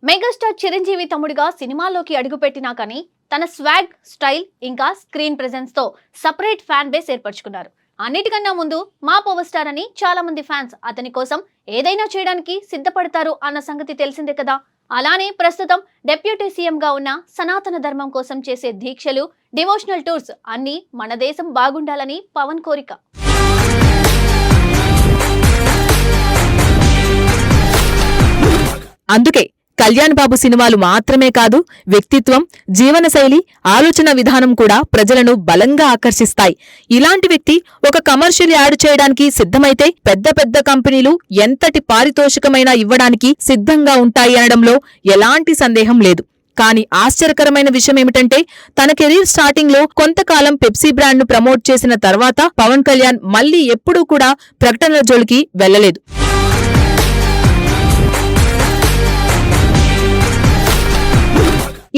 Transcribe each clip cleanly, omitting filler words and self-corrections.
Megastar Chiranjeevi తమ్ముడిగా సినిమాల్లోకి అడుగుపెట్టినా కానీ తన స్వాగ్, స్టైల్ ఇంకా స్క్రీన్ ప్రెజెన్స్ తో సపరేట్ ఫ్యాన్ బేస్ ఏర్పరచుకున్నారు. అన్నిటికన్నా ముందు మా పవర్ స్టార్ అని చాలా మంది ఫ్యాన్స్ అతని కోసం ఏదైనా చేయడానికి సిద్ధపడతారు అన్న సంగతి తెలిసిందే కదా. అలానే ప్రస్తుతం డెప్యూటీ సీఎం గా ఉన్న సనాతన ధర్మం కోసం చేసే దీక్షలు, డివోషనల్ టూర్స్ అన్నీ మన దేశం బాగుండాలని పవన్ కోరిక. అందుకే కళ్యాణ్ బాబు సినిమాలు మాత్రమే కాదు, వ్యక్తిత్వం, జీవనశైలి, ఆలోచన విధానం కూడా ప్రజలను బలంగా ఆకర్షిస్తాయి. ఇలాంటి వ్యక్తి ఒక కమర్షియల్ యాడ్ చేయడానికి సిద్ధమైతే పెద్ద పెద్ద కంపెనీలు ఎంతటి పారితోషికమైనా ఇవ్వడానికి సిద్ధంగా ఉంటాయి అనడంలో ఎలాంటి సందేహం లేదు. కానీ ఆశ్చర్యకరమైన విషయమేమిటంటే, తన కెరీర్ స్టార్టింగ్ లో కొంతకాలం పెప్సీ బ్రాండ్ ను ప్రమోట్ చేసిన తర్వాత పవన్ కళ్యాణ్ మళ్లీ ఎప్పుడూ కూడా ప్రకటనల జోలికి వెళ్లలేదు.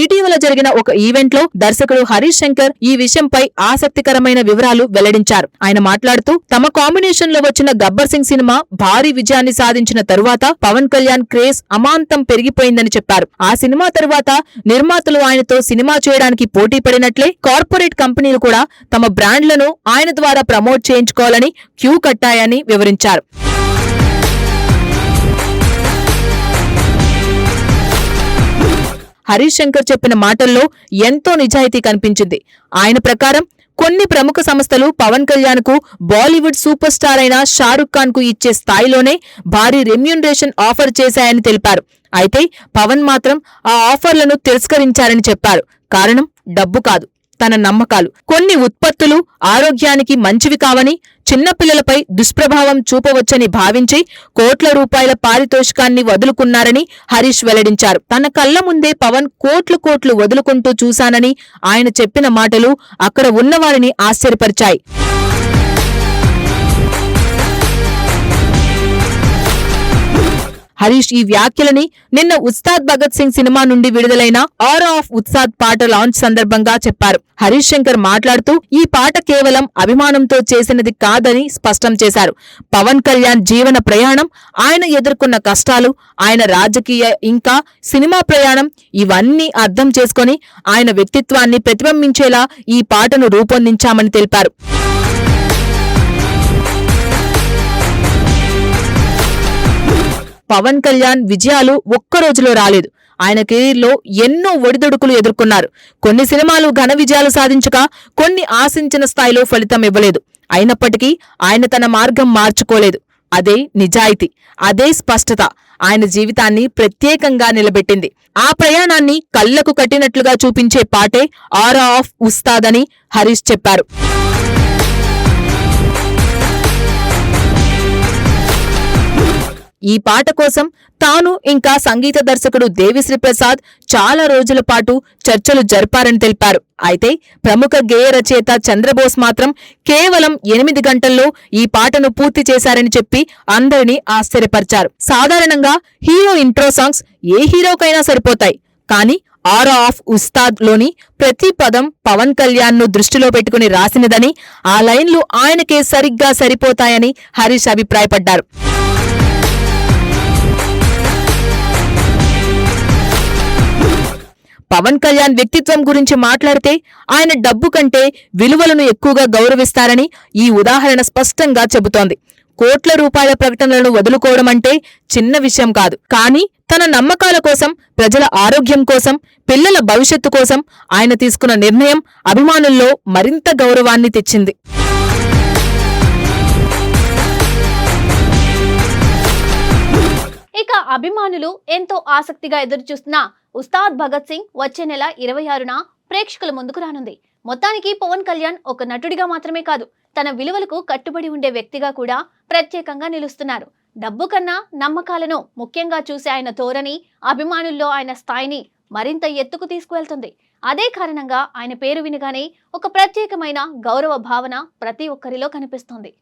ఇటీవల జరిగిన ఒక ఈవెంట్ లో దర్శకుడు హరీష్ శంకర్ ఈ విషయంపై ఆసక్తికరమైన వివరాలు వెల్లడించారు. ఆయన మాట్లాడుతూ, తమ కాంబినేషన్ లో వచ్చిన గబ్బర్ సింగ్ సినిమా భారీ విజయాన్ని సాధించిన తరువాత పవన్ కళ్యాణ్ క్రేజ్ అమాంతం పెరిగిపోయిందని చెప్పారు. ఆ సినిమా తరువాత నిర్మాతలు ఆయనతో సినిమా చేయడానికి పోటీ పడినట్లే కార్పొరేట్ కంపెనీలు కూడా తమ బ్రాండ్లను ఆయన ద్వారా ప్రమోట్ చేయించుకోవాలని క్యూ కట్టాయని వివరించారు. హరీష్ శంకర్ చెప్పిన మాటల్లో ఎంతో నిజాయితీ కనిపించింది. ఆయన ప్రకారం కొన్ని ప్రముఖ సంస్థలు పవన్ కళ్యాణ్ కు బాలీవుడ్ సూపర్ స్టార్ అయిన షారుఖ్ ఖాన్ కు ఇచ్చే స్థాయిలోనే భారీ రెమ్యూనరేషన్ ఆఫర్ చేశాయని తెలిపారు. అయితే పవన్ మాత్రం ఆ ఆఫర్లను తిరస్కరించారని చెప్పారు. కారణం డబ్బు కాదు, తన నమ్మకాలు. కొన్ని ఉత్పత్తులు ఆరోగ్యానికి మంచివి కావని, చిన్నపిల్లలపై దుష్ప్రభావం చూపవచ్చని భావించి కోట్ల రూపాయల పారితోషికాన్ని వదులుకున్నారని హరీష్ వెల్లడించారు. తన కళ్ల ముందే పవన్ కోట్లు వదులుకుంటూ చూశానని ఆయన చెప్పిన మాటలు అక్కడ ఉన్నవారిని ఆశ్చర్యపరిచాయి. హరీష్ ఈ వ్యాఖ్యలని నిన్న ఉస్తాద్ భగత్ సింగ్ సినిమా నుండి విడుదలైన ఆరా ఆఫ్ ఉస్తాద్ పాట లాంచ్ సందర్భంగా చెప్పారు. హరీష్ శంకర్ మాట్లాడుతూ, ఈ పాట కేవలం అభిమానంతో చేసినది కాదని స్పష్టం చేశారు. పవన్ కళ్యాణ్ జీవన ప్రయాణం, ఆయన ఎదుర్కొన్న కష్టాలు, ఆయన రాజకీయ ఇంకా సినిమా ప్రయాణం ఇవన్నీ అర్థం చేసుకుని ఆయన వ్యక్తిత్వాన్ని ప్రతిబింబించేలా ఈ పాటను రూపొందించామని తెలిపారు. పవన్ కళ్యాణ్ విజయాలు ఒక్క రోజులో రాలేదు. ఆయన కెరీర్లో ఎన్నో ఒడిదొడుకులు ఎదుర్కొన్నారు. కొన్ని సినిమాలు ఘన విజయాలు సాధించక, కొన్ని ఆశించిన స్థాయిలో ఫలితం ఇవ్వలేదు. అయినప్పటికీ ఆయన తన మార్గం మార్చుకోలేదు. అదే నిజాయితీ, అదే స్పష్టత ఆయన జీవితాన్ని ప్రత్యేకంగా నిలబెట్టింది. ఆ ప్రయాణాన్ని కళ్లకు కట్టినట్లుగా చూపించే పాటే ఆరా ఆఫ్ ఉస్తాద్ అని హరీష్ చెప్పారు. ఈ పాట కోసం తాను ఇంకా సంగీత దర్శకుడు దేవిశ్రీ ప్రసాద్ చాలా రోజుల పాటు చర్చలు జరిపారని తెలిపారు. అయితే ప్రముఖ గేయ రచయిత చంద్రబోస్ మాత్రం కేవలం 8 గంటల్లో ఈ పాటను పూర్తి చేశారని చెప్పి అందరినీ ఆశ్చర్యపరిచారు. సాధారణంగా హీరో ఇంట్రో సాంగ్స్ ఏ హీరోకైనా సరిపోతాయి. కానీ ఆరా ఆఫ్ ఉస్తాద్ లోని ప్రతి పదం పవన్ కళ్యాణ్ ను దృష్టిలో పెట్టుకుని రాసినదని, ఆ లైన్లు ఆయనకే సరిగ్గా సరిపోతాయని హరీష్ అభిప్రాయపడ్డారు. పవన్ కళ్యాణ్ వ్యక్తిత్వం గురించి మాట్లాడితే, ఆయన డబ్బు కంటే విలువలను ఎక్కువగా గౌరవిస్తారని ఈ ఉదాహరణ స్పష్టంగా చెబుతోంది. కోట్ల రూపాయల ప్రకటనలను వదులుకోవడం అంటే చిన్న విషయం కాదు. కానీ తన నమ్మకాల కోసం, ప్రజల ఆరోగ్యం కోసం, పిల్లల భవిష్యత్తు కోసం ఆయన తీసుకున్న నిర్ణయం అభిమానుల్లో మరింత గౌరవాన్ని తెచ్చింది. ఇక అభిమానులు ఎంతో ఆసక్తిగా ఎదురుచూస్తున్న ఉస్తాద్ భగత్ సింగ్ వచ్చే నెల 26న ప్రేక్షకుల ముందుకు రానుంది. మొత్తానికి పవన్ కళ్యాణ్ ఒక నటుడిగా మాత్రమే కాదు, తన విలువలకు కట్టుబడి ఉండే వ్యక్తిగా కూడా ప్రత్యేకంగా నిలుస్తున్నారు. డబ్బు కన్నా నమ్మకాలను ముఖ్యంగా చూసే ఆయన ధోరణి అభిమానుల్లో ఆయన స్థాయిని మరింత ఎత్తుకు తీసుకువెళ్తుంది. అదే కారణంగా ఆయన పేరు వినగానే ఒక ప్రత్యేకమైన గౌరవ భావన ప్రతి ఒక్కరిలో కనిపిస్తోంది.